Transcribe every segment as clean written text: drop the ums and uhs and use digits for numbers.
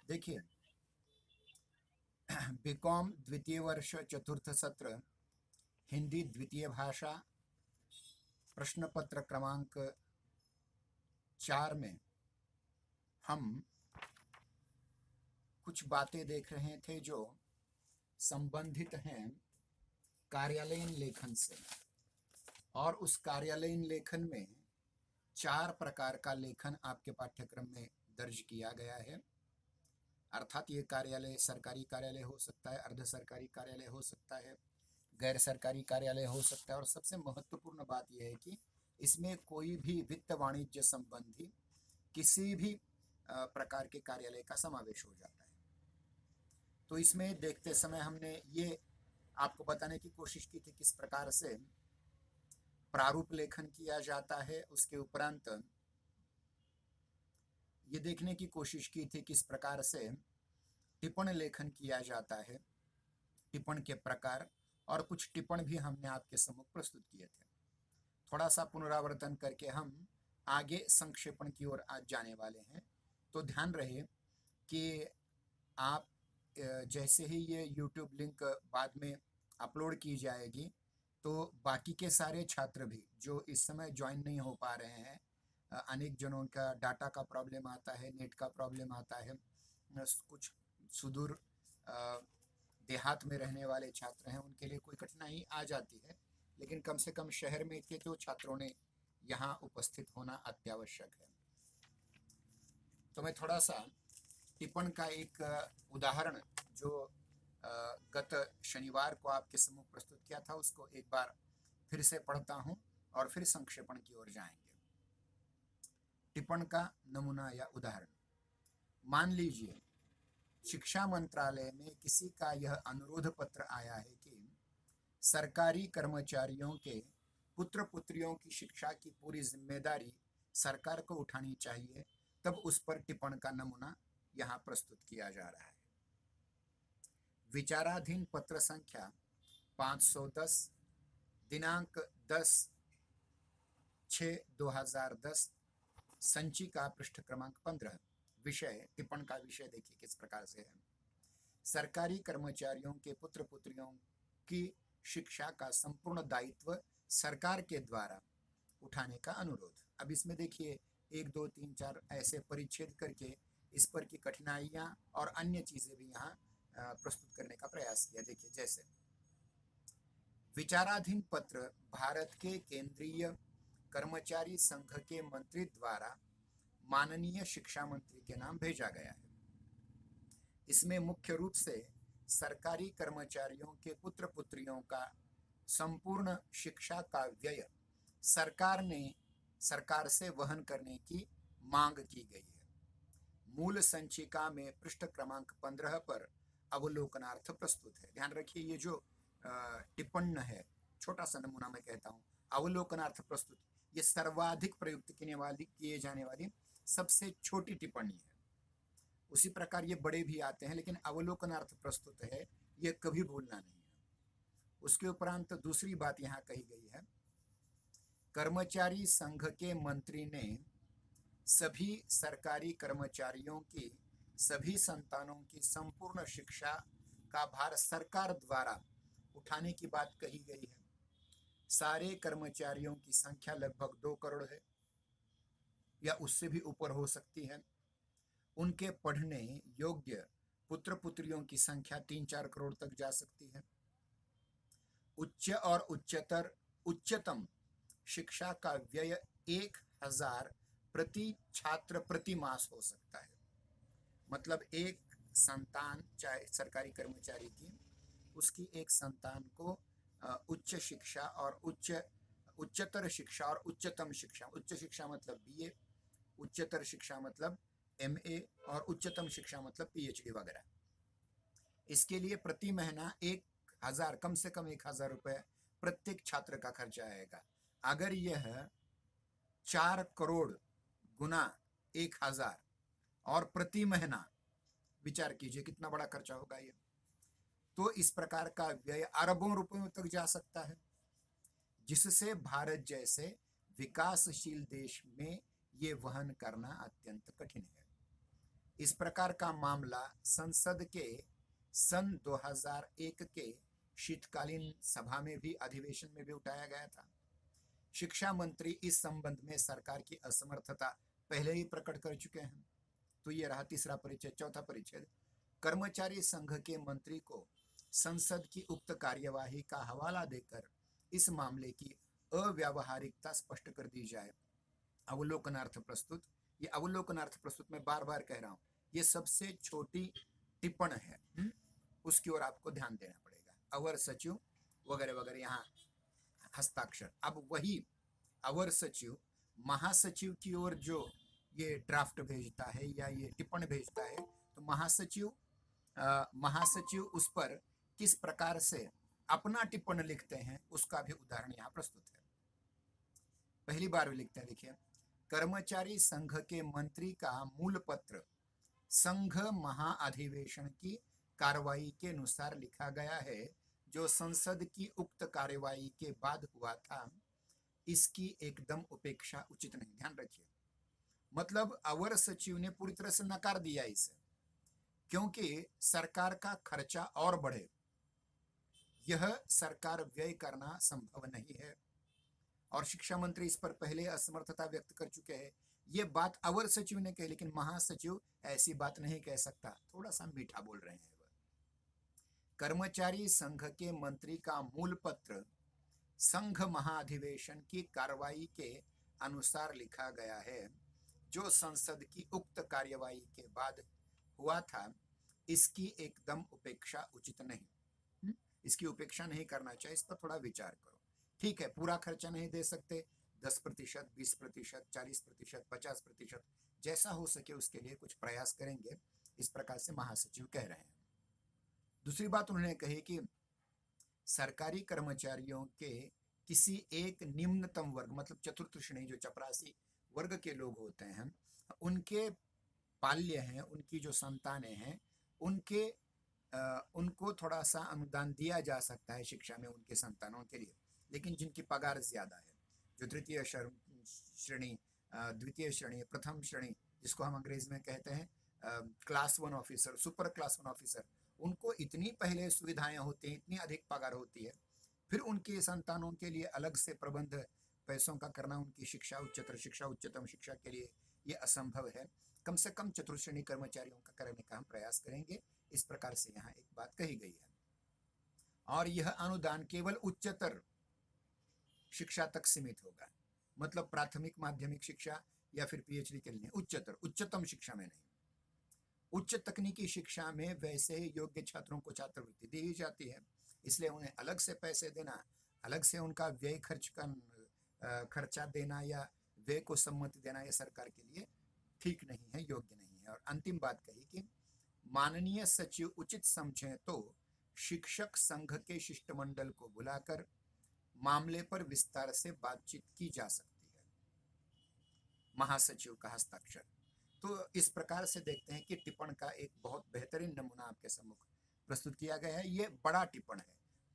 देखिए, बीकॉम द्वितीय वर्ष चतुर्थ सत्र हिंदी द्वितीय भाषा प्रश्न पत्र क्रमांक 4 में हम कुछ बातें देख रहे थे जो संबंधित हैं कार्यालयीन लेखन से। और उस कार्यालयीन लेखन में 4 प्रकार का लेखन आपके पाठ्यक्रम में दर्ज किया गया है। अर्थात ये कार्यालय सरकारी कार्यालय हो सकता है, अर्ध सरकारी कार्यालय हो सकता है, गैर सरकारी कार्यालय हो सकता है। और सबसे महत्वपूर्ण बात यह है कि इसमें कोई भी वित्त वाणिज्य संबंधी किसी भी प्रकार के कार्यालय का समावेश हो जाता है। तो इसमें देखते समय हमने ये आपको बताने की कोशिश की थी किस प्रकार से प्रारूप लेखन किया जाता है। उसके उपरांत ये देखने की कोशिश की थी किस प्रकार से टिप्पण लेखन किया जाता है, टिप्पण के प्रकार, और कुछ टिप्पण भी हमने आपके सम्मुख प्रस्तुत किए थे। थोड़ा सा पुनरावर्तन करके हम आगे संक्षेपण की ओर आज जाने वाले हैं। तो ध्यान रहे कि आप जैसे ही ये YouTube लिंक बाद में अपलोड की जाएगी तो बाकी के सारे छात्र भी जो इस समय ज्वाइन नहीं हो पा रहे हैं, अनेक जनों का डाटा का प्रॉब्लम आता है, नेट का प्रॉब्लम आता है, कुछ सुदूर देहात में रहने वाले छात्र हैं, उनके लिए कोई कठिनाई आ जाती है, लेकिन कम से कम शहर में के तो छात्रों ने यहाँ उपस्थित होना अत्यावश्यक है। तो मैं थोड़ा सा टिप्पण का एक उदाहरण जो गत शनिवार को आपके सम्मुख प्रस्तुत किया था उसको एक बार फिर से पढ़ता हूं और फिर संक्षेपण की ओर जाएंगे। टिप्पण का नमूना या उदाहरण, मान लीजिए शिक्षा मंत्रालय में किसी का यह अनुरोध पत्र आया है कि सरकारी कर्मचारियों के पुत्र पुत्रियों की शिक्षा की पूरी जिम्मेदारी सरकार को उठानी चाहिए, तब उस पर टिप्पण का नमूना यहाँ प्रस्तुत किया जा रहा है। विचाराधीन पत्र संख्या 510 दिनांक 10/6/2010 संचिका पृष्ठ क्रमांक 15। विषय, टिप्पण का विषय देखिए किस प्रकार से है। सरकारी कर्मचारियों के पुत्र पुत्रियों की शिक्षा का संपूर्ण दायित्व सरकार के द्वारा उठाने का अनुरोध। अब इसमें देखिए 1 2 3 4 ऐसे परिच्छेद करके इस पर की कठिनाइयां और अन्य चीजें भी यहाँ प्रस्तुत करने का प्रयास किया। देखिए, जैसे विचाराधीन पत्र भारत के केंद्रीय कर्मचारी संघ के मंत्री द्वारा माननीय शिक्षा मंत्री के नाम भेजा गया है। इसमें मुख्य रूप से सरकारी कर्मचारियों के पुत्र पुत्रियों का संपूर्ण शिक्षा का व्यय सरकार से वहन करने की मांग की गई है। मूल संचिका में पृष्ठ क्रमांक 15 पर अवलोकनार्थ प्रस्तुत है। ध्यान रखिए, ये जो टिप्पण है, छोटा सा नमूना मैं कहता हूँ, अवलोकनार्थ प्रस्तुत, ये सर्वाधिक प्रयुक्त किए जाने वाली सबसे छोटी टिप्पणी है। उसी प्रकार ये बड़े भी आते हैं, लेकिन अवलोकनार्थ प्रस्तुत है, ये कभी भूलना नहीं है। उसके उपरांत दूसरी बात यहाँ कही गई है, कर्मचारी संघ के मंत्री ने सभी सरकारी कर्मचारियों की सभी संतानों की संपूर्ण शिक्षा का भार सरकार द्वारा उठाने की बात कही गई है। सारे कर्मचारियों की संख्या लगभग 2 करोड़ है या उससे भी ऊपर हो सकती है। उनके पढ़ने योग्य पुत्र पुत्रियों की संख्या 3-4 करोड़ तक जा सकती है। उच्च और उच्चतम शिक्षा का व्यय 1000 प्रति छात्र प्रति मास हो सकता है। मतलब एक संतान, चाहे सरकारी कर्मचारी की, उसकी एक संतान को उच्च शिक्षा और उच्चतर शिक्षा और उच्चतम शिक्षा, उच्च शिक्षा मतलब BA, उच्चतर शिक्षा मतलब MA और उच्चतम शिक्षा मतलब PhD वगैरह, इसके लिए प्रति महीना 1000, कम से कम 1000 रुपये प्रत्येक छात्र का खर्चा आएगा। अगर यह 4 करोड़ गुना 1000 और प्रति महीना, विचार कीजिए कितना बड़ा खर्चा होगा ये। तो इस प्रकार का व्यय अरबों रुपयों तक जा सकता है, जिससे भारत जैसे विकासशील देश में ये वहन करना अत्यंत कठिन है। इस प्रकार का मामला संसद के सन 2001 के शीतकालीन सभा में भी, अधिवेशन में भी उठाया गया था। शिक्षा मंत्री इस संबंध में सरकार की असमर्थता पहले ही प्रकट कर चुके हैं। तो ये रहा तीसरा परिच्छेद। चौथा परिच्छेद, कर्मचारी संघ के मंत्री को संसद की उक्त कार्यवाही का हवाला देकर इस मामले की अव्यावहारिकता स्पष्ट कर दी जाए। अवलोकनार्थ प्रस्तुत, ये अवलोकनार्थ प्रस्तुत मैं बार बार कह रहा हूं, ये सबसे छोटी टिप्पण है, उसकी ओर आपको ध्यान देना पड़ेगा। अवर सचिव वगैरह वगैरह यहाँ हस्ताक्षर। अब वही अवर सचिव महासचिव की ओर जो ये ड्राफ्ट भेजता है या ये टिप्पण भेजता है, तो महासचिव उस पर किस प्रकार से अपना टिप्पण लिखते हैं उसका भी उदाहरण यहाँ प्रस्तुत है। पहली बार लिखते हैं, देखिए, कर्मचारी संघ के मंत्री का मूल पत्र संघ महाअधिवेशन की कार्रवाई के अनुसार लिखा गया है, जो संसद की उक्त कार्रवाई के बाद हुआ था। इसकी एकदम उपेक्षा उचित नहीं। ध्यान रखिए, मतलब अवर सचिव ने पूरी तरह से नकार दिया इसे, क्योंकि सरकार का खर्चा और बढ़े, यह सरकार व्यय करना संभव नहीं है। और शिक्षा मंत्री इस पर पहले असमर्थता व्यक्त कर चुके हैं। ये बात अवर सचिव ने कही, लेकिन महासचिव ऐसी बात नहीं कह सकता, थोड़ा सा मीठा बोल रहे हैं। कर्मचारी संघ के मंत्री का मूल पत्र संघ महाअधिवेशन की कार्रवाई के अनुसार लिखा गया है, जो संसद की उक्त कार्यवाही के बाद हुआ था। इसकी एकदम उपेक्षा उचित नहीं। इसकी उपेक्षा नहीं करना चाहिए, इस पर थोड़ा विचार करो। ठीक है, पूरा खर्चा नहीं दे सकते, 10%, 20%, 40%, 50%, जैसा हो सके उसके लिए कुछ प्रयास करेंगे, इस प्रकार से महासचिव कह रहे हैं। दूसरी बात उन्होंने कही कि सरकारी कर्मचारियों के किसी एक निम्नतम वर्ग, मतलब चतुर्थ श्रेणी, जो चपरासी वर्ग के लोग होते हैं, उनके पाल्य हैं, उनकी जो संतानें हैं, उनको थोड़ा सा अनुदान दिया जा सकता है शिक्षा में उनके संतानों के लिए। लेकिन जिनकी पगार ज्यादा है, जो द्वितीय श्रेणी, प्रथम श्रेणी, जिसको हम अंग्रेजी में कहते हैं class 1 officer, super class 1 officer, उनको इतनी पहले सुविधाएं होती हैं, इतनी अधिक पगार होती है, फिर उनके संतानों के लिए अलग से प्रबंध पैसों का करना, उनकी शिक्षा, उच्चतर शिक्षा, उच्चतम शिक्षा के लिए ये असंभव है। कम से कम चतुर्थ श्रेणी कर्मचारियों का करने का हम प्रयास करेंगे, इस प्रकार से यहाँ एक बात कही गई है। और यह अनुदान केवल उच्चतर शिक्षा तक सीमित होगा, मतलब प्राथमिक माध्यमिक शिक्षा या फिर पीएचडी के लिए, उच्चतम शिक्षा में नहीं। उच्च तकनीकी शिक्षा में वैसे ही योग्य छात्रों को छात्रवृत्ति दी जाती है, इसलिए उन्हें अलग से पैसे देना, अलग से उनका व्यय खर्चा देना या व्यय को सम्मति देना, यह सरकार के लिए ठीक नहीं है, योग्य नहीं है। और अंतिम बात कही कि माननीय सचिव उचित समझें तो शिक्षक संघ के शिष्टमंडल को बुलाकर मामले पर विस्तार से बातचीत की जा सकती है। महासचिव का हस्ताक्षर। तो इस प्रकार से देखते हैं कि टिप्पण का एक बहुत बेहतरीन नमूना आपके सम्मुख प्रस्तुत किया गया है। ये बड़ा टिप्पण है,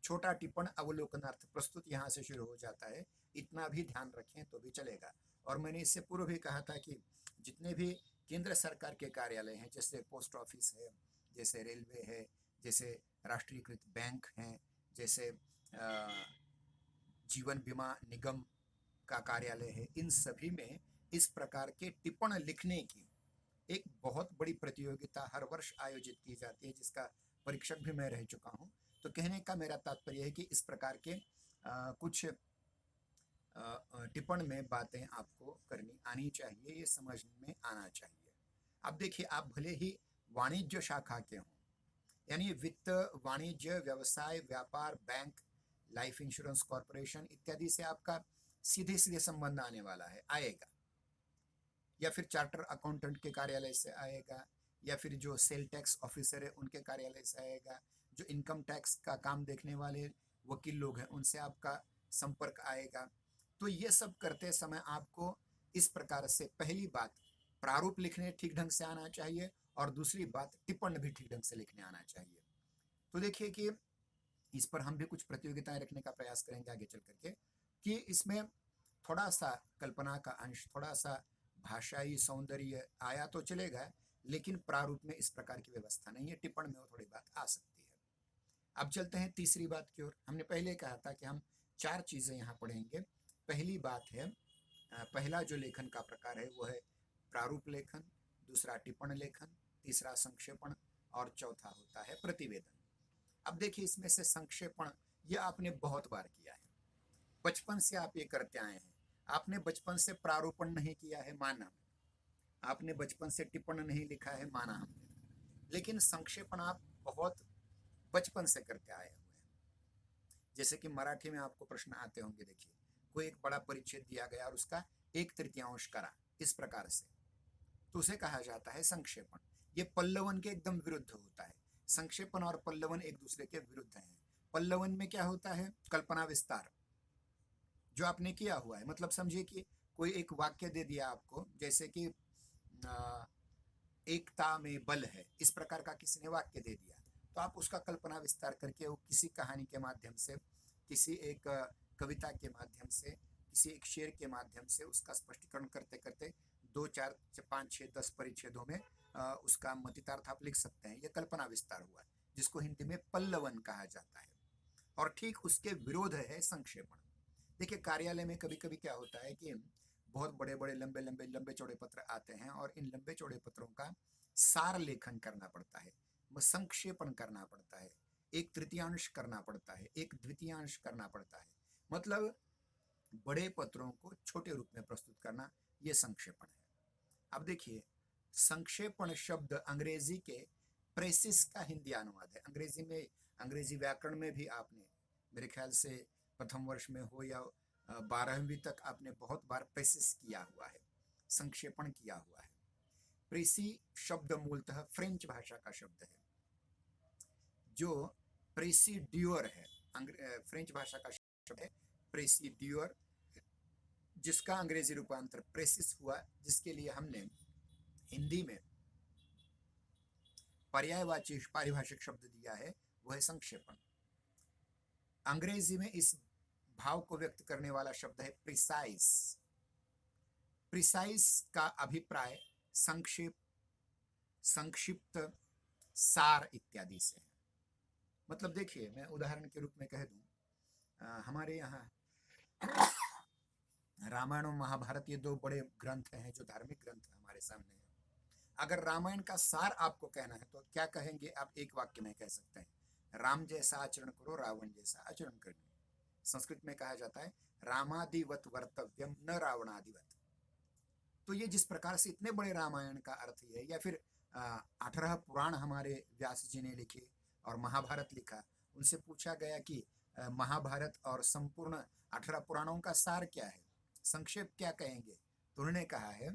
छोटा टिप्पण अवलोकनार्थ प्रस्तुत यहाँ से शुरू हो जाता है, इतना भी ध्यान रखें तो भी चलेगा। और मैंने इससे पूर्व भी कहा था कि जितने भी केंद्र सरकार के कार्यालय हैं, जैसे पोस्ट ऑफिस है, जैसे रेलवे है, जैसे राष्ट्रीयकृत बैंक हैं, जैसे जीवन बीमा निगम का कार्यालय है, इन सभी में इस प्रकार के टिप्पण लिखने की एक बहुत बड़ी प्रतियोगिता हर वर्ष आयोजित की जाती है, जिसका परीक्षक भी मैं रह चुका हूं। तो कहने का मेरा तात्पर्य है कि इस प्रकार के कुछ टिप्पण में बातें आपको करनी आनी चाहिए, ये समझ में आना चाहिए। अब देखिए, आप भले ही वाणिज्य शाखा के हों, यानी वित्त, वाणिज्य, व्यवसाय, व्यापार, बैंक, लाइफ इंश्योरेंस कॉर्पोरेशन इत्यादि से आपका सीधे सीधे संबंध आने वाला है, आएगा, या फिर चार्टर अकाउंटेंट के कार्यालय से आएगा, या फिर जो सेल टैक्स ऑफिसर है उनके कार्यालय से आएगा, जो इनकम टैक्स का काम देखने वाले वकील लोग हैं उनसे आपका संपर्क आएगा। तो ये सब करते समय आपको इस प्रकार से, पहली बात प्रारूप लिखने ठीक ढंग से आना चाहिए, और दूसरी बात टिप्पण भी ठीक ढंग से लिखने आना चाहिए। तो देखिए कि इस पर हम भी कुछ प्रतियोगिताएं रखने का प्रयास करेंगे आगे चल करके, कि इसमें थोड़ा सा कल्पना का अंश, थोड़ा सा भाषाई सौंदर्य आया तो चलेगा, लेकिन प्रारूप में इस प्रकार की व्यवस्था नहीं है। टिप्पण में वो थोड़ी बात आ सकती है। अब चलते हैं तीसरी बात की ओर। हमने पहले कहा था कि हम 4 चीजें यहाँ पढ़ेंगे। पहली बात है, पहला जो लेखन का प्रकार है वो है प्रारूप लेखन, दूसरा टिप्पण लेखन, तीसरा संक्षेपण और चौथा होता है प्रतिवेदन। अब देखिए, इसमें से संक्षेपण ये आपने बहुत बार किया है, बचपन से आप ये करते आए हैं। आपने बचपन से प्रारूपण नहीं किया है, माना, आपने बचपन से टिप्पण नहीं लिखा है, माना हमने, लेकिन संक्षेपण आप बहुत बचपन से करते आए हुए हैं। जैसे कि मराठी में आपको प्रश्न आते होंगे, देखिए, कोई एक बड़ा परिच्छेद दिया गया और उसका 1/3 करा, इस प्रकार से, तो उसे कहा जाता है संक्षेपण। ये पल्लवन के एकदम विरुद्ध होता है। संक्षेपण और पल्लवन एक दूसरे के विरुद्ध हैं। पल्लवन में क्या होता है? कल्पना विस्तार, जो आपने किया हुआ है। मतलब समझिए कि कोई एक वाक्य दे दिया आपको, जैसे कि एकता में बल है, इस प्रकार का किसी ने वाक्य दे दिया, तो आप उसका कल्पना विस्तार करके वो किसी कहानी के माध्यम से, किसी एक कविता के माध्यम से, किसी एक शेर के माध्यम से उसका स्पष्टीकरण करते करते 2, 4, 5, 6, 10 परिच्छेदों में उसका मतितार्थ आप लिख सकते हैं। ये कल्पना विस्तार हुआ, जिसको हिंदी में पल्लवन कहा जाता है। और ठीक उसके विरोध है संक्षेपण। देखिए, कार्यालय में कभी कभी क्या होता है कि बहुत बड़े बड़े लंबे लंबे लंबे चौड़े पत्र आते हैं और इन लंबे चौड़े पत्रों का सार लेखन करना पड़ता है, संक्षेपण करना पड़ता है, 1/3 करना पड़ता है, 1/2 करना पड़ता है। मतलब बड़े पत्रों को छोटे रूप में प्रस्तुत करना, यह संक्षेपण है। अब देखिए, संक्षेपण शब्द अंग्रेजी के प्रेसिस का हिंदी अनुवाद है। अंग्रेजी में, अंग्रेजी व्याकरण में भी आपने, मेरे ख्याल से प्रथम वर्ष में हो या 12वीं तक, आपने बहुत बार प्रेसिस किया हुआ है, संक्षेपण किया हुआ है। प्रेसी शब्द मूलतः फ्रेंच भाषा का शब्द है, जो प्रेसिड्यूअर है, फ्रेंच भाषा का शब्द है प्रेसिड्यूअर, जिसका अंग्रेजी रूपांतर प्रेसिस हुआ, जिसके लिए हमने हिंदी में पर्यायवाची पारिभाषिक शब्द दिया है, वह है संक्षेपण। अंग्रेजी में इस भाव को व्यक्त करने वाला शब्द है प्रिसाइज। प्रिसाइज का अभिप्राय संक्षेप, संक्षिप्त, सार इत्यादि से है। मतलब देखिए, मैं उदाहरण के रूप में कह दूं, हमारे यहाँ रामायण और महाभारत, ये 2 बड़े ग्रंथ हैं जो धार्मिक ग्रंथ हमारे सामने हैं। अगर रामायण का सार आपको कहना है तो क्या कहेंगे आप? एक वाक्य में कह सकते हैं, राम जैसा आचरण करो, रावण जैसा आचरण करो। संस्कृत में कहा जाता है रामादिवत वर्तव्यम न रावणादिवत। तो ये जिस प्रकार से इतने बड़े रामायण का अर्थ है, या फिर 18 पुराण हमारे व्यास जी ने लिखे और महाभारत लिखा, उनसे पूछा गया कि महाभारत और संपूर्ण 18 पुराणों का सार क्या है, संक्षेप क्या कहेंगे? तो उन्होंने कहा है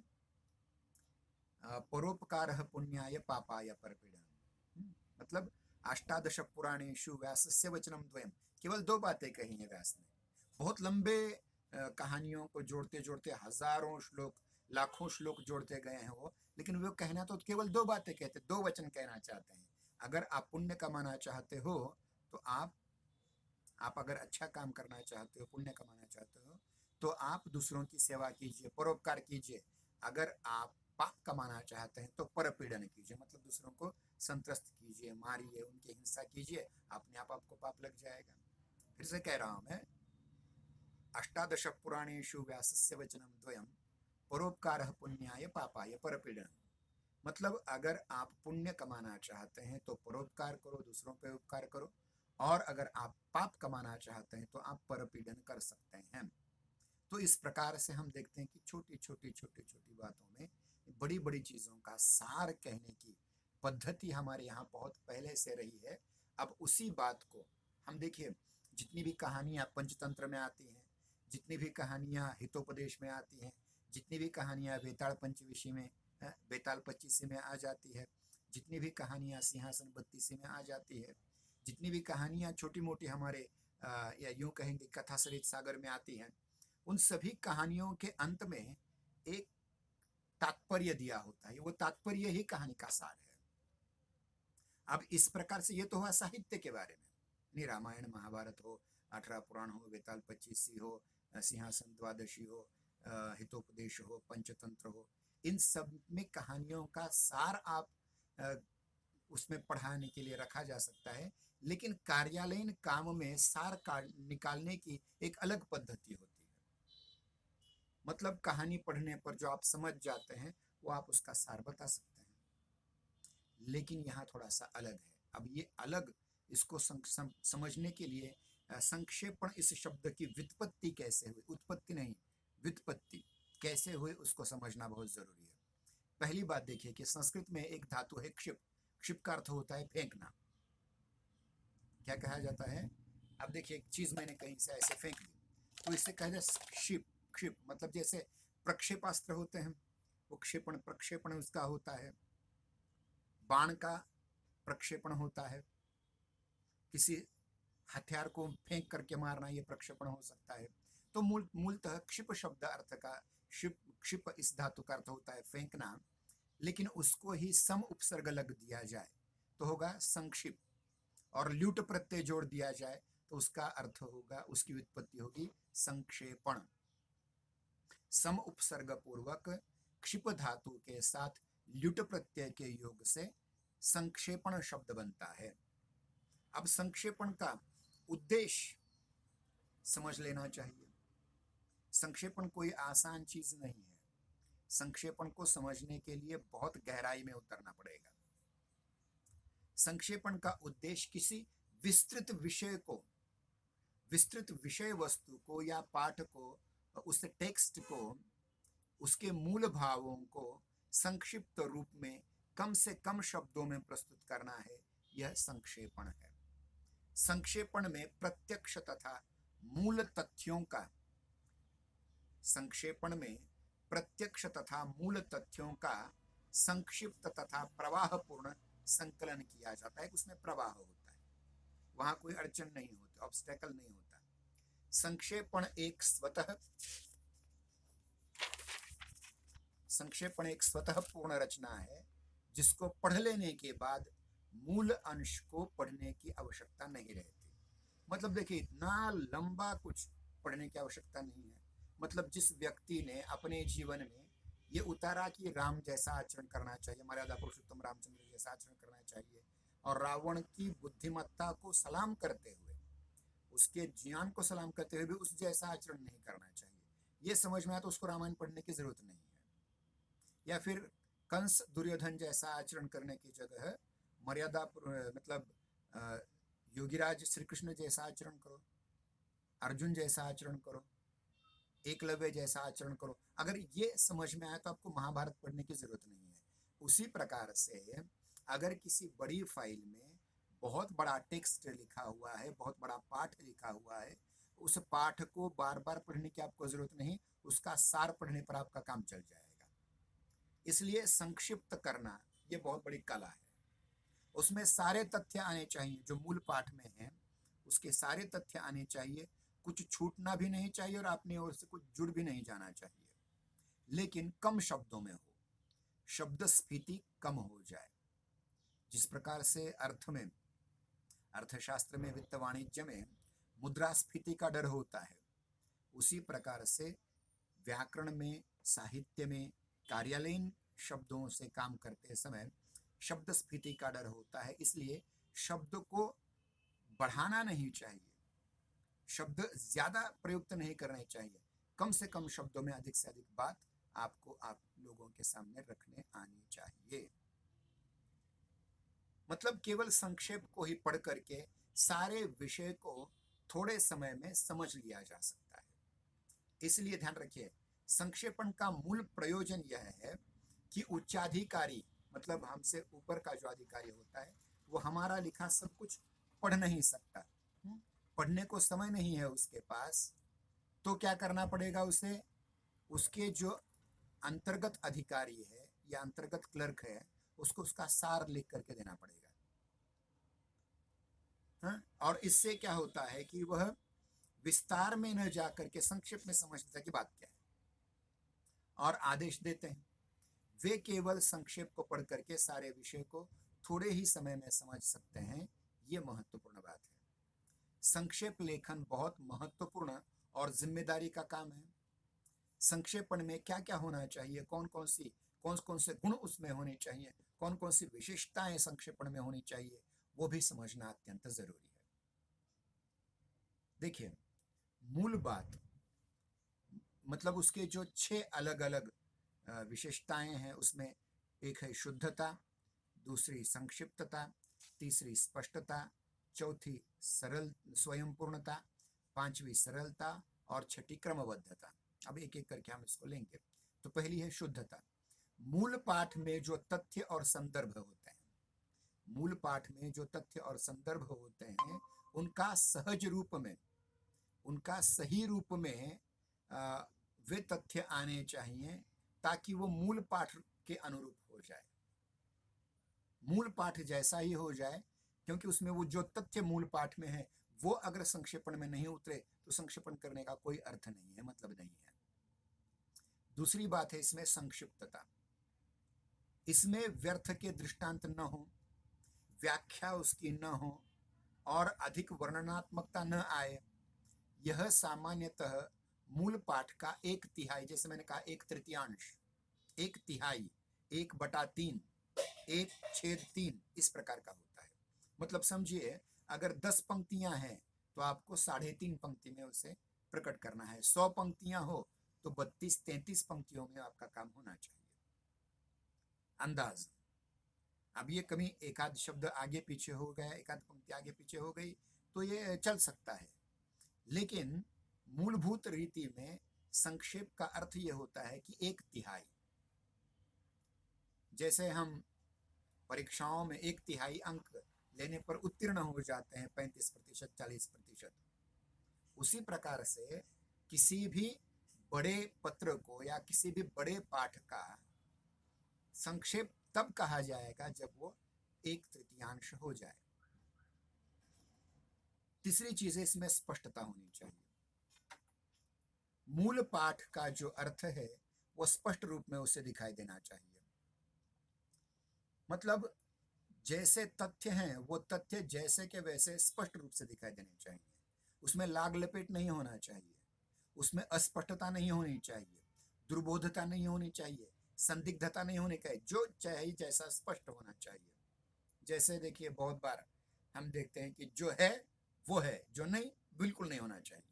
परोपकारः पुण्याय पापाय परपीडनम्। मतलब अष्टादश पुराणेषु व्यासस्य वचनम द्वयम्, केवल 2 बातें कही हैं व्यास ने। बहुत लंबे कहानियों को जोड़ते जोड़ते हजारों श्लोक, लाखों श्लोक जोड़ते गए हैं वो, लेकिन वो कहना तो केवल 2 बातें कहते, 2 वचन कहना चाहते हैं। अगर आप पुण्य कमाना चाहते हो तो आप अगर अच्छा काम करना चाहते हो, पुण्य कमाना चाहते हो, तो आप दूसरों की सेवा कीजिए, परोपकार कीजिए। अगर आप पाप कमाना चाहते हैं तो परपीड़न कीजिए, मतलब दूसरों को संत्रस्त कीजिए, मारिए, उनकी हिंसा कीजिए, अपने आप आपको पाप लग जाएगा। फिर से कह रहा हूं मैं, अष्टादश पुराणेषु व्यासस्य वचनम द्वयम् परोपकारः पुण्याय पापाय परपीडनम्। मतलब अगर आप पुण्य कमाना चाहते हैं तो परोपकार करो, दूसरों पे उपकार करो, और अगर आप पाप कमाना चाहते हैं तो आप परपीड़न कर सकते हैं। तो इस प्रकार से हम देखते हैं कि छोटी छोटी छोटी छोटी बातों में बड़ी बड़ी चीजों का सार कहने की पद्धति हमारे यहाँ बहुत पहले से रही है। अब उसी बात को हम देखिए, जितनी भी कहानियां पंचतंत्र में आती हैं, जितनी भी कहानियां हितोपदेश में आती हैं, जितनी भी कहानियां वेताल पंचविशी में, बेताल 25 में आ जाती है, जितनी भी कहानियां सिंहासन 32 में आ जाती है, जितनी भी कहानियां छोटी मोटी हमारे या यूं कहेंगे कथा सरित सागर में आती हैं, उन सभी कहानियों के अंत में एक तात्पर्य दिया होता है। वो तात्पर्य ही कहानी का सार है। अब इस प्रकार से ये तो हुआ साहित्य के बारे में, नहीं रामायण महाभारत हो, 18 पुराण हो, वेताल 25 हो, सिंहासन 12 हो, हितोपदेश हो, पंचतंत्र हो, इन सब में कहानियों का सार आप उसमें पढ़ाने के लिए रखा जा सकता है, लेकिन कार्यालयीन काम में सार का निकालने की एक अलग पद्धति होती है। मतलब कहानी पढ़ने पर जो आप समझ जाते हैं वो आप उसका सार बता सकते हैं, लेकिन यहाँ थोड़ा सा अलग है। अब ये अलग, इसको समझने के लिए संक्षेपण इस शब्द की व्युत्पत्ति कैसे हुई, उत्पत्ति नहीं, व्युत्पत्ति कैसे हुई उसको समझना बहुत जरूरी है। पहली बात देखिए कि संस्कृत में एक धातु है क्षिप। क्षिप का अर्थ होता है फेंकना। क्या कहा जाता है? अब देखिए, एक चीज मैंने कहीं से ऐसे फेंक दी तो इससे कहा जाए क्षिप। क्षिप मतलब जैसे प्रक्षेपास्त्र होते हैं, वो क्षेपण प्रक्षेपण उसका होता है। बाण का प्रक्षेपण होता है, किसी हथियार को फेंक करके मारना, ये प्रक्षेपण हो सकता है। तो मूलतः क्षिप शब्द अर्थ का, क्षिप इस धातु का अर्थ होता है फेंकना, लेकिन उसको ही सम उपसर्ग लग दिया जाए तो होगा संक्षिप्त, और ल्यूट प्रत्यय जोड़ दिया जाए तो उसका अर्थ होगा, उसकी व्युत्पत्ति होगी संक्षेपण। सम उपसर्ग पूर्वक क्षिप धातु के साथ ल्यूट प्रत्यय के योग से संक्षेपण शब्द बनता है। अब संक्षेपण का उद्देश्य समझ लेना चाहिए। संक्षेपण कोई आसान चीज नहीं है। संक्षेपण को समझने के लिए बहुत गहराई में उतरना पड़ेगा। संक्षेपण का उद्देश्य किसी विस्तृत विषय को, विस्तृत विषय वस्तु को या पाठ को, उस टेक्स्ट को, उसके मूल भावों को संक्षिप्त रूप में कम से कम शब्दों में प्रस्तुत करना है, यह संक्षेपण है। संक्षेपण में प्रत्यक्ष तथा मूल तथ्यों का, संक्षेपण में प्रत्यक्ष तथा मूल तथ्यों का संक्षिप्त तथा प्रवाहपूर्ण संकलन किया जाता है। उसमें प्रवाह होता है, वहां कोई अड़चन नहीं होती, ऑब्स्टेकल नहीं होता। संक्षेपण एक स्वतः पूर्ण रचना है, जिसको पढ़ लेने के बाद मूल अंश को पढ़ने की आवश्यकता नहीं रहती। मतलब देखिए, इतना लंबा कुछ पढ़ने की आवश्यकता नहीं है। मतलब जिस व्यक्ति ने अपने जीवन में ये उतारा कि राम जैसा आचरण करना चाहिए, मर्यादा पुरुषोत्तम रामचंद्र जैसा आचरण करना चाहिए, और रावण की बुद्धिमत्ता को सलाम करते हुए, उसके ज्ञान को सलाम करते हुए भी उस जैसा आचरण नहीं करना चाहिए, ये समझ में आया तो उसको रामायण पढ़ने की जरूरत नहीं है। या फिर कंस दुर्योधन जैसा आचरण करने की जगह मर्यादा मतलब योगीराज श्री कृष्ण जैसा आचरण करो, अर्जुन जैसा आचरण करो, एकलव्य जैसा आचरण करो। अगर ये समझ में आया तो आपको महाभारत पढ़ने की जरूरत नहीं है। उसी प्रकार से अगर किसी बड़ी फाइल में बहुत बड़ा टेक्स्ट लिखा हुआ है, बहुत बड़ा पाठ लिखा हुआ है, उस पाठ को बार बार पढ़ने की आपको जरूरत नहीं, उसका सार पढ़ने पर आपका काम चल जाएगा। इसलिए संक्षिप्त करना ये बहुत बड़ी कला है। उसमें सारे तथ्य आने चाहिए जो मूल पाठ में है, उसके सारे तथ्य आने चाहिए, कुछ छूटना भी नहीं चाहिए और अपनी ओर से कुछ जुड़ भी नहीं जाना चाहिए, लेकिन कम शब्दों में हो, शब्द स्फीति कम हो जाए। जिस प्रकार से अर्थ में, अर्थशास्त्र में, वित्त वाणिज्य में मुद्रास्फीति का डर होता है, उसी प्रकार से व्याकरण में, साहित्य में, कार्यालयीन शब्दों से काम करते समय शब्द स्फीति का डर होता है। इसलिए शब्द को बढ़ाना नहीं चाहिए, शब्द ज्यादा प्रयुक्त नहीं करने चाहिए, कम से कम शब्दों में अधिक से अधिक बात आपको आप लोगों के सामने रखने आनी चाहिए। मतलब केवल संक्षेप को ही पढ़ करके सारे विषय को थोड़े समय में समझ लिया जा सकता है। इसलिए ध्यान रखिए, संक्षेपण का मूल प्रयोजन यह है कि उच्चाधिकारी, मतलब हमसे ऊपर का जो अधिकारी होता है, वो हमारा लिखा सब कुछ पढ़ नहीं सकता, पढ़ने को समय नहीं है उसके पास, तो क्या करना पड़ेगा उसे? उसके जो अंतर्गत अधिकारी है या अंतर्गत क्लर्क है, उसको उसका सार लिख करके देना पड़ेगा। और इससे क्या होता है कि वह विस्तार में न जाकर के संक्षेप में समझता कि बात क्या है, और आदेश देते हैं। वे केवल संक्षेप को पढ़ करके सारे विषय को थोड़े ही समय में समझ सकते हैं, ये महत्वपूर्ण बात है। संक्षेप लेखन बहुत महत्वपूर्ण और जिम्मेदारी का काम है। संक्षेपण में क्या क्या होना चाहिए, कौन कौन सी कौन कौन से गुण उसमें होने चाहिए, कौन कौन सी विशेषताएं संक्षेपण में होनी चाहिए, वो भी समझना अत्यंत जरूरी है। देखिए, मूल बात मतलब उसके जो 6 अलग अलग विशेषताएं हैं, उसमें एक है शुद्धता, दूसरी संक्षिप्तता, तीसरी स्पष्टता, चौथी सरल स्वयं पूर्णता, पांचवी सरलता और छठी क्रमबद्धता। अब एक एक करके हम इसको लेंगे। तो पहली है शुद्धता। मूल पाठ में जो तथ्य और संदर्भ होते हैं, मूल पाठ में जो तथ्य और संदर्भ होते हैं, उनका सहज रूप में, उनका सही रूप में वे तथ्य आने चाहिए ताकि वो मूल पाठ के अनुरूप हो जाए, मूल पाठ जैसा ही हो जाए, क्योंकि उसमें वो जो तथ्य मूल पाठ में है वो अगर संक्षेपण में नहीं उतरे तो संक्षेपण करने का कोई अर्थ नहीं है, मतलब नहीं है। दूसरी बात है इसमें संक्षिप्तता। इसमें व्यर्थ के दृष्टांत न हो, व्याख्या उसकी न हो और अधिक वर्णनात्मकता न आए। यह सामान्यतः मूल पाठ का 1/3, जैसे मैंने कहा 1/3, 1/3, 1/3, 1/3 इस प्रकार का होता है। मतलब समझिए, अगर 10 पंक्तियां हैं तो आपको 3.5 पंक्ति में उसे प्रकट करना है। 100 पंक्तियां हो तो 32-33 पंक्तियों में आपका काम होना चाहिए। अंदाज। अब ये कभी एक आध शब्द आगे पीछे हो गया, एक आध पंक्ति आगे पीछे हो गई तो ये चल सकता है, लेकिन मूलभूत रीति में संक्षेप का अर्थ ये होता है कि 1/3। जैसे हम परीक्षाओं में 1/3 अंक लेने पर उत्तीर्ण हो जाते हैं, 35%, 40%, उसी प्रकार से किसी भी बड़े पत्र को या किसी भी बड़े पाठ का संक्षेप तब कहा जाएगा जब वो 1/3 हो जाए। तीसरी चीज है इसमें स्पष्टता होनी चाहिए। मूल पाठ का जो अर्थ है वो स्पष्ट रूप में उसे दिखाई देना चाहिए। मतलब जैसे तथ्य हैं वो तथ्य जैसे के वैसे स्पष्ट रूप से दिखाई देने चाहिए। उसमें लाग लपेट नहीं होना चाहिए, उसमें अस्पष्टता नहीं होनी चाहिए, दुर्बोधता नहीं होनी चाहिए, संदिग्धता नहीं होनी चाहिए, जो चाहिए जैसा स्पष्ट होना चाहिए। जैसे देखिए, बहुत बार हम देखते हैं कि जो है वो है, जो नहीं बिल्कुल नहीं होना चाहिए।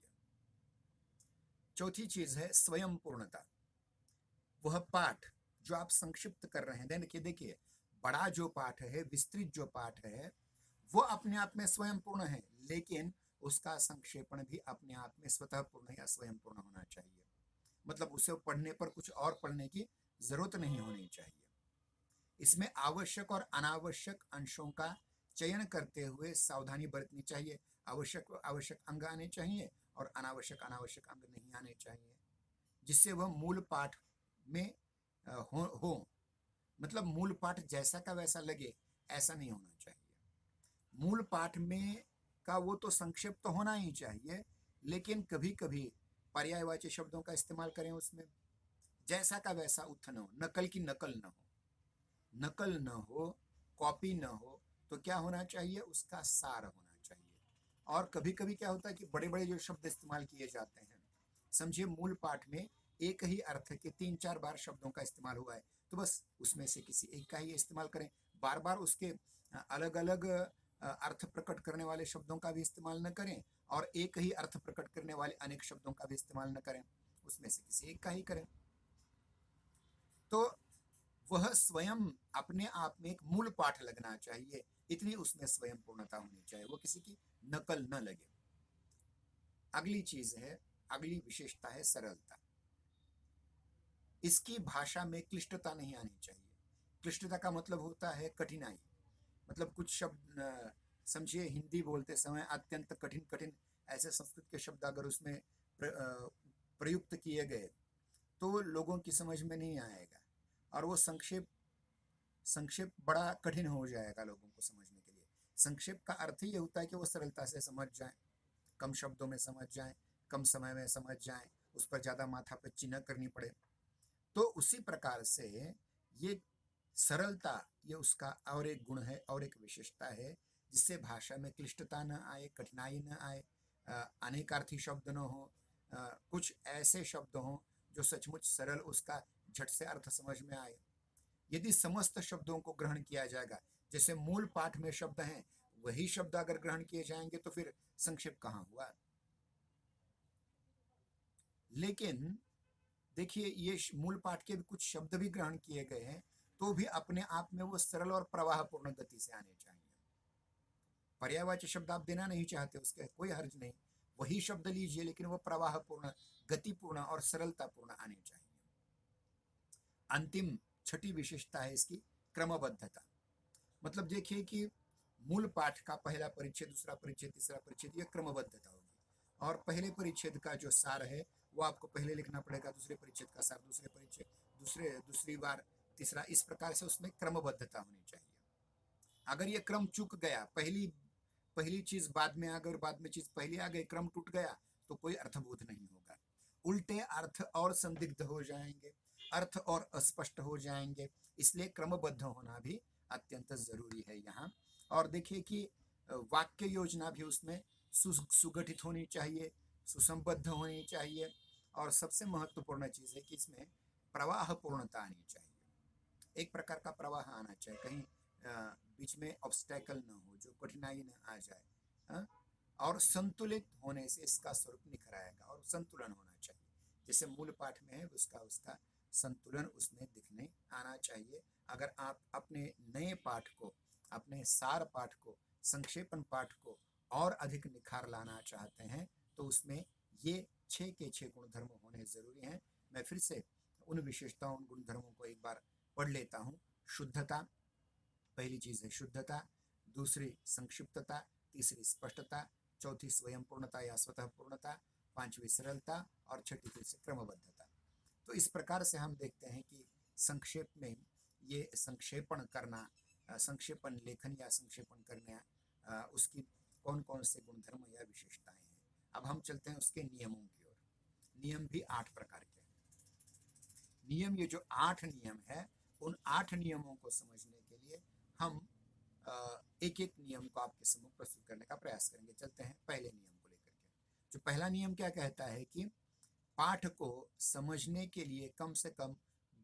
चौथी चीज है स्वयं पूर्णता। वह पाठ जो आप संक्षिप्त कर रहे हैं, देखिए बड़ा जो पाठ है, विस्तृत जो पाठ है, वो अपने आप में स्वयं पूर्ण है, लेकिन उसका संक्षेपण भी अपने आप में स्वतः पूर्ण या स्वयं पूर्ण होना चाहिए। मतलब उसे पढ़ने पर कुछ और पढ़ने की जरूरत नहीं होनी चाहिए। इसमें आवश्यक और अनावश्यक अंशों का चयन करते हुए सावधानी बरतनी चाहिए। आवश्यक आवश्यक अंग आने चाहिए और अनावश्यक अनावश्यक अंग नहीं आने चाहिए, जिससे वह मूल पाठ में हो। मतलब मूल पाठ जैसा का वैसा लगे, ऐसा नहीं होना चाहिए। मूल पाठ में का वो तो संक्षेप तो होना ही चाहिए, लेकिन कभी कभी पर्यायवाची शब्दों का इस्तेमाल करें उसमें, जैसा का वैसा उत्थन हो, नकल की नकल न हो, नकल न हो, कॉपी न हो, तो क्या होना चाहिए, उसका सार होना चाहिए। और कभी कभी क्या होता है कि बड़े बड़े जो शब्द इस्तेमाल किए जाते हैं, समझिए मूल पाठ में एक ही अर्थ के 3-4 बार शब्दों का इस्तेमाल हुआ है, तो बस उसमें से किसी एक का ही इस्तेमाल करें। बार बार उसके अलग अलग अर्थ प्रकट करने वाले शब्दों का भी इस्तेमाल न करें और एक ही अर्थ प्रकट करने वाले अनेक शब्दों का भी इस्तेमाल न करें, उसमें से किसी एक का ही करें। तो वह स्वयं अपने आप में एक मूल पाठ लगना चाहिए, इतनी उसमें स्वयं पूर्णता होनी चाहिए, वो किसी की नकल न लगे। अगली चीज है, अगली विशेषता है सरलता। इसकी भाषा में क्लिष्टता नहीं आनी चाहिए। क्लिष्टता का मतलब होता है कठिनाई। मतलब कुछ शब्द समझिए, हिंदी बोलते समय अत्यंत कठिन कठिन ऐसे संस्कृत के शब्द अगर उसमें प्रयुक्त किए गए तो लोगों की समझ में नहीं आएगा और वो संक्षेप संक्षेप बड़ा कठिन हो जाएगा लोगों को समझने के लिए। संक्षेप का अर्थ ही ये होता है कि वो सरलता से समझ जाए, कम शब्दों में समझ जाए, कम समय में समझ जाए, उस पर ज्यादा माथापच्ची न करनी पड़े। तो उसी प्रकार से ये सरलता, ये उसका और एक गुण है और एक विशेषता है, जिससे भाषा में क्लिष्टता न आए, कठिनाई न आए, अनेकार्थी शब्द न हो, कुछ ऐसे शब्द हों जो सचमुच सरल, उसका झट से अर्थ समझ में आए। यदि समस्त शब्दों को ग्रहण किया जाएगा, जैसे मूल पाठ में शब्द हैं वही शब्द अगर ग्रहण किए जाएंगे तो फिर संक्षेप कहाँ हुआ। लेकिन देखिए ये मूल पाठ के भी कुछ शब्द भी ग्रहण किए गए हैं, तो भी अपने आप में वो सरल और प्रवाहपूर्ण गति से आने चाहिए। पर्यायवाची शब्द आप देना नहीं चाहते, उसके कोई हर्ज नहीं, वही शब्द लीजिए, लेकिन वो प्रवाहपूर्ण, गतिपूर्ण और सरलतापूर्ण आने चाहिए। अंतिम छठी विशेषता है इसकी क्रमबद्धता। मतलब देखिए कि मूल पाठ का पहला परिच्छेद, दूसरा परिच्छेद, तीसरा परिच्छेद, ये क्रमबद्धता होगी। और पहले परिच्छेद का जो सार है वो आपको पहले लिखना पड़ेगा, दूसरे परिच्छेद का सार दूसरे परिच्छेद, दूसरी बार तीसरा, इस प्रकार से उसमें क्रमबद्धता होनी चाहिए। अगर ये क्रम चूक गया, पहली चीज बाद में आ गई और बाद में चीज पहली आ गई, क्रम टूट गया, तो कोई अर्थबोध नहीं होगा। उल्टे अर्थ और संदिग्ध हो जाएंगे, अर्थ और अस्पष्ट हो जाएंगे, इसलिए क्रमबद्ध होना भी अत्यंत जरूरी है यहाँ। और देखिए कि वाक्य योजना भी उसमें सुगठित होनी चाहिए, सुसंबद्ध होनी चाहिए, और सबसे महत्वपूर्ण चीज है कि इसमें प्रवाह पूर्णता आनी चाहिए। एक प्रकार का प्रवाह आना चाहिए, कहीं बीच में ऑब्स्टेकल न हो, जो कठिनाई न आ जाए। हा? और संतुलित होने से इसका स्वरूप निखर आएगा, और संतुलन होना चाहिए, जैसे मूल पाठ में है उसका संतुलन उसमें दिखने आना चाहिए। अगर आप अपने नए पाठ को, अपने सार पाठ को, संक्षेपण पाठ को और अधिक निखार लाना चाहते हैं तो उसमें ये 6 के 6 गुणधर्म होने जरूरी हैं। मैं फिर से उन विशेषताओं, उन गुणधर्मों को एक बार पढ़ लेता हूँ। शुद्धता, पहली चीज है शुद्धता, दूसरी संक्षिप्तता, तीसरी स्पष्टता, चौथी स्वयं पूर्णता या स्वतः पूर्णता, पांचवी सरलता, और छठी फिर से क्रमबद्धता। तो इस प्रकार से हम देखते हैं कि संक्षेप में ये संक्षेपण करना, संक्षेपण लेखन या संक्षेपण करना, उसकी कौन कौन से गुणधर्म या विशेषताएं हैं। अब हम चलते हैं उसके नियमों की ओर। नियम भी 8 प्रकार के हैं। नियम, ये जो 8 नियम है, उन 8 नियमों को समझने के लिए हम एक एक नियम को आपके सम्मुख प्रस्तुत करने का प्रयास करेंगे। चलते हैं पहले नियम को लेकर के। जो पहला नियम क्या कहता है कि पाठ को समझने के लिए कम से कम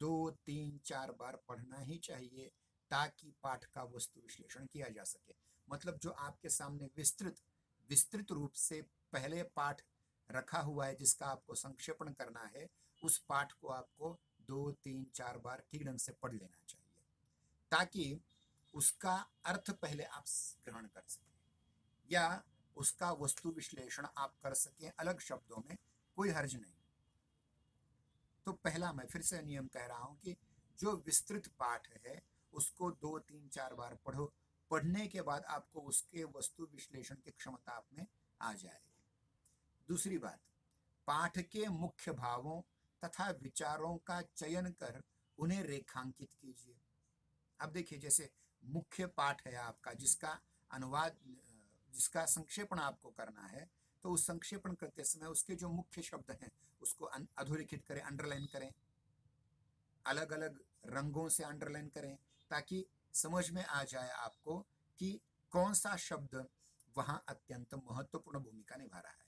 2, 3, 4 बार पढ़ना ही चाहिए, ताकि पाठ का वस्तु विश्लेषण किया जा सके। मतलब जो आपके सामने विस्तृत रूप से पहले पाठ रखा हुआ है, जिसका आपको संक्षेपण करना है, उस पाठ को आपको 2, 3, 4 बार ठीक ढंग से पढ़ लेना चाहिए, ताकि उसका अर्थ पहले आप ग्रहण कर सकें, या उसका वस्तु विश्लेषण आप कर सकें अलग शब्दों में, कोई हर्ज नहीं। तो पहला, मैं फिर से नियम कह रहा हूं कि जो विस्तृत पाठ है उसको 2, 3, 4 बार पढ़ो। पढ़ने के बाद आपको उसके वस्तु विश्लेषण की क्षमता आप में आ जाएगी। दूसरी बात, पाठ के मुख्य भावों तथा विचारों का चयन कर उन्हें रेखांकित कीजिए। अब देखिए, जैसे मुख्य पाठ है आपका, जिसका अनुवाद, जिसका संक्षेपण आपको करना है, तो उस संक्षेपण करते समय उसके जो मुख्य शब्द हैं उसको अधोरेखित करें, अंडरलाइन करें, अलग अलग रंगों से अंडरलाइन करें, ताकि समझ में आ जाए आपको कि कौन सा शब्द वहां अत्यंत महत्वपूर्ण भूमिका निभा रहा है।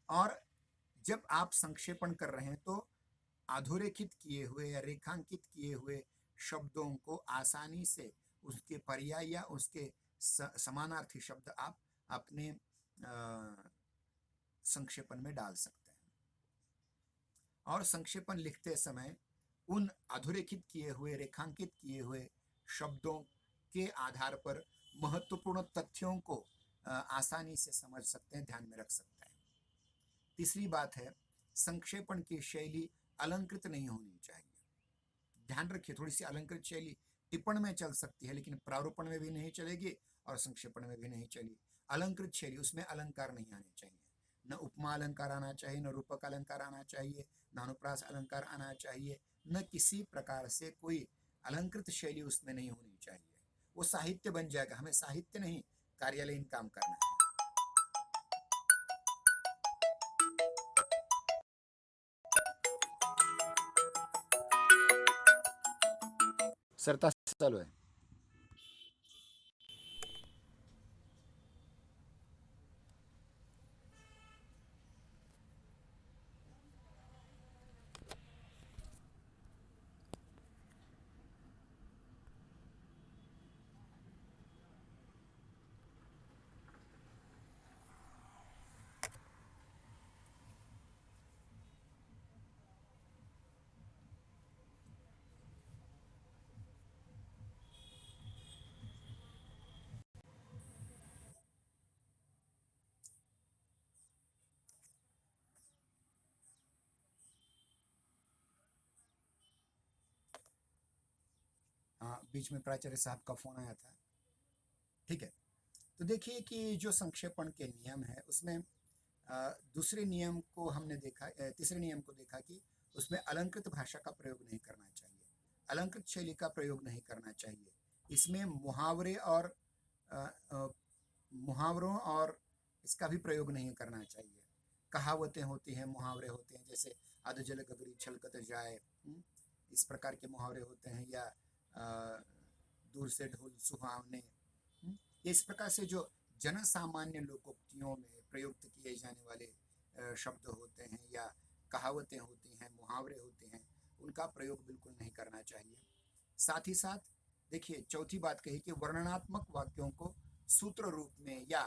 और जब आप संक्षेपण कर रहे हैं तो अधोरेखित किए हुए या रेखांकित किए हुए शब्दों को आसानी से उसके पर्याय या उसके समानार्थी शब्द आप अपने संक्षेपण में डाल सकते हैं। और संक्षेपण लिखते समय उन अधोरेखित किए हुए, रेखांकित किए हुए शब्दों के आधार पर महत्वपूर्ण तथ्यों को आसानी से समझ सकते हैं, ध्यान में रख सकते हैं। तीसरी बात है, संक्षेपण की शैली अलंकृत नहीं होनी चाहिए। ध्यान रखिए, थोड़ी सी अलंकृत शैली टिप्पण में चल सकती है, लेकिन प्रारूपण में भी नहीं चलेगी और संक्षेपण में भी नहीं चलेगी। अलंकृत शैली, उसमें अलंकार नहीं आने चाहिए, न उपमा अलंकार आना चाहिए, न रूपक अलंकार आना चाहिए, न अनुप्रास अलंकार आना चाहिए, न किसी प्रकार से कोई अलंकृत शैली उसमें नहीं होनी चाहिए। वो साहित्य बन जाएगा। हमें साहित्य नहीं, कार्यालयीन काम करना है। सरता चालू है। बीच में प्राचार्य साहब का फोन आया था। ठीक है, तो देखिए कि जो संक्षेपण के नियम है उसमें दूसरे नियम को हमने देखा, तीसरे नियम को देखा कि उसमें अलंकृत भाषा का प्रयोग नहीं करना चाहिए, अलंकृत शैली का प्रयोग नहीं करना चाहिए। इसमें मुहावरे और अ, अ, मुहावरों और इसका भी प्रयोग नहीं करना चाहिए। कहावतें होती हैं, मुहावरे होते हैं, जैसे अध जल गगरी छलकत जाए, इस प्रकार के मुहावरे होते हैं, या दूर से ढोल सुहावने। ये इस प्रकार से जो जन सामान्य लोकोक्तियों में प्रयुक्त किए जाने वाले शब्द होते हैं या कहावतें होती हैं, मुहावरे होते हैं, उनका प्रयोग बिल्कुल नहीं करना चाहिए। साथ ही साथ देखिए, चौथी बात कही कि वर्णनात्मक वाक्यों को सूत्र रूप में या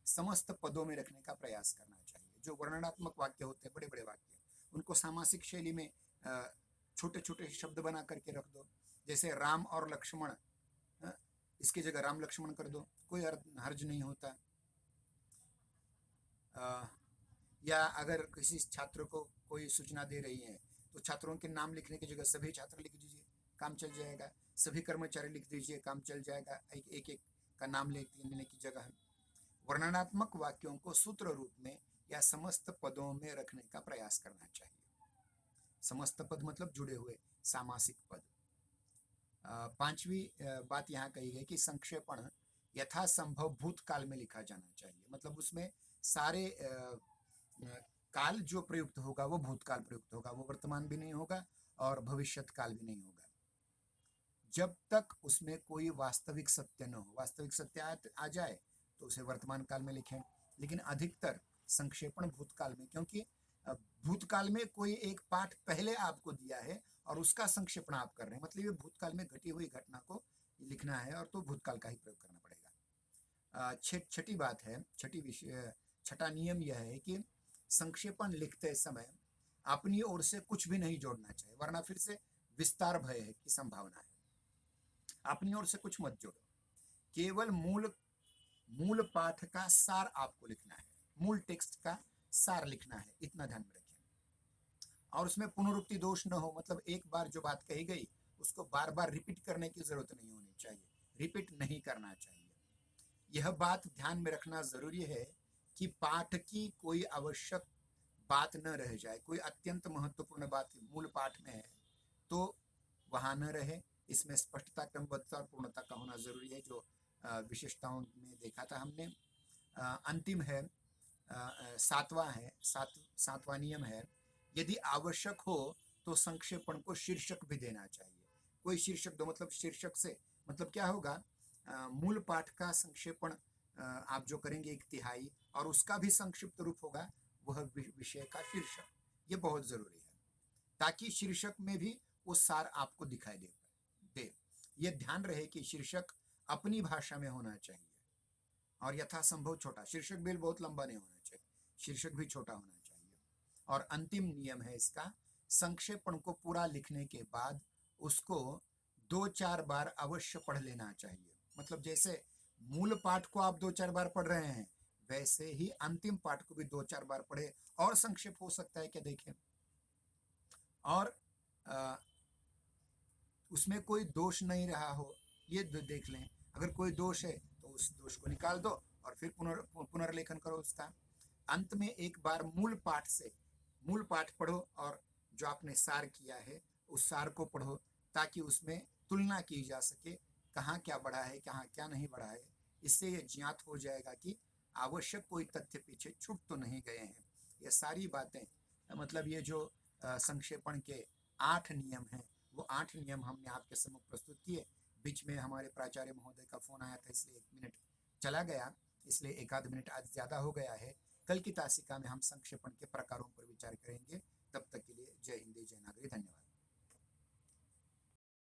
समस्त पदों में रखने का प्रयास करना चाहिए। जो वर्णनात्मक वाक्य होते हैं, बड़े बड़े वाक्य, उनको सामासिक शैली में छोटे छोटे शब्द बना करके रख दो। जैसे राम और लक्ष्मण, इसकी जगह राम लक्ष्मण कर दो, कोई हर्ज नहीं होता। या अगर किसी छात्र को कोई सूचना दे रही है तो छात्रों के नाम लिखने की जगह सभी छात्र लिख दीजिए, काम चल जाएगा। सभी कर्मचारी लिख दीजिए, काम चल जाएगा, एक एक का नाम लेने की जगह। वर्णनात्मक वाक्यों को सूत्र रूप में या समस्त पदों में रखने का प्रयास करना चाहिए। समस्त पद मतलब जुड़े हुए सामासिक पद। पांचवी बात यहाँ कही गई कि संक्षेपण यथासंभव भूतकाल में लिखा जाना चाहिए। मतलब उसमें सारे काल जो प्रयुक्त होगा वो भूतकाल प्रयुक्त होगा, वो वर्तमान भी नहीं होगा और भविष्यत काल भी नहीं होगा, जब तक उसमें कोई वास्तविक सत्य न हो। वास्तविक सत्य आ जाए तो उसे वर्तमान काल में लिखें, लेकिन अधिकतर संक्षेपण भूतकाल में, क्योंकि भूतकाल में कोई एक पाठ पहले आपको दिया है और उसका संक्षेपण आप कर रहे हैं, मतलब ये भूतकाल में घटी हुई घटना को लिखना है और तो भूतकाल का ही प्रयोग करना पड़ेगा। छठी बात है, छठा नियम यह है कि संक्षेपण लिखते समय अपनी ओर से कुछ भी नहीं जोड़ना चाहिए, वरना फिर से विस्तार भय है की संभावना है। अपनी ओर से कुछ मत जोड़ो, केवल मूल पाठ का सार आपको लिखना है, मूल टेक्स्ट का सार लिखना है, इतना ध्यान में रखें। और उसमें पुनरुक्ति दोष न हो, मतलब एक बार जो बात कही गई उसको बार बार रिपीट करने की जरूरत नहीं होनी चाहिए, रिपीट नहीं करना चाहिए। यह बात ध्यान में रखना जरूरी है कि पाठ की कोई आवश्यक बात न रह जाए, कोई अत्यंत महत्वपूर्ण बात मूल पाठ में है तो वहां न रहे। इसमें स्पष्टता, क्रमबद्धता और पूर्णता का होना जरूरी है, जो विशेषताओं में देखा था हमने। अंतिम है, सातवां नियम है, यदि आवश्यक हो तो संक्षेपण को शीर्षक भी देना चाहिए। कोई शीर्षक दो, मतलब शीर्षक से मतलब क्या होगा, मूल पाठ का संक्षेपण आप जो करेंगे 1/3 और उसका भी संक्षिप्त रूप होगा, वह विषय का शीर्षक। ये बहुत जरूरी है ताकि शीर्षक में भी वो सार आपको दिखाई दे। ये ध्यान रहे कि शीर्षक अपनी भाषा में होना चाहिए और यथासंभव छोटा। शीर्षक भी बहुत लंबा नहीं होना चाहिए, शीर्षक भी छोटा होना चाहिए। और अंतिम नियम है इसका, संक्षेपण को पूरा लिखने के बाद उसको 2-4 बार अवश्य पढ़ लेना चाहिए। मतलब जैसे मूल पाठ को आप 2-4 बार पढ़ रहे हैं, वैसे ही अंतिम पाठ को भी 2-4 बार पढ़े। और संक्षेप हो सकता है क्या, देखें, और उसमें कोई दोष नहीं रहा हो ये देख लें। अगर कोई दोष है तो उस दोष को निकाल दो और फिर पुनर्लेखन करो उसका। अंत में एक बार मूल पाठ पढ़ो और जो आपने सार किया है उस सार को पढ़ो, ताकि उसमें तुलना की जा सके, कहाँ क्या बढ़ा है, कहाँ क्या नहीं बढ़ा है। इससे ये ज्ञात हो जाएगा कि आवश्यक कोई तथ्य पीछे छूट तो नहीं गए हैं। ये सारी बातें, मतलब ये जो संक्षेपण के 8 नियम हैं, वो 8 नियम हमने आपके सम्मुख प्रस्तुत किए। बीच में हमारे प्राचार्य महोदय का फोन आया था, इसलिए 1 मिनट चला गया, इसलिए 1 आध मिनट आज ज्यादा हो गया है। कल की तासिका में हम संक्षेपण के प्रकारों पर विचार करेंगे। तब तक के लिए जय हिंद, जय नागरी, धन्यवाद।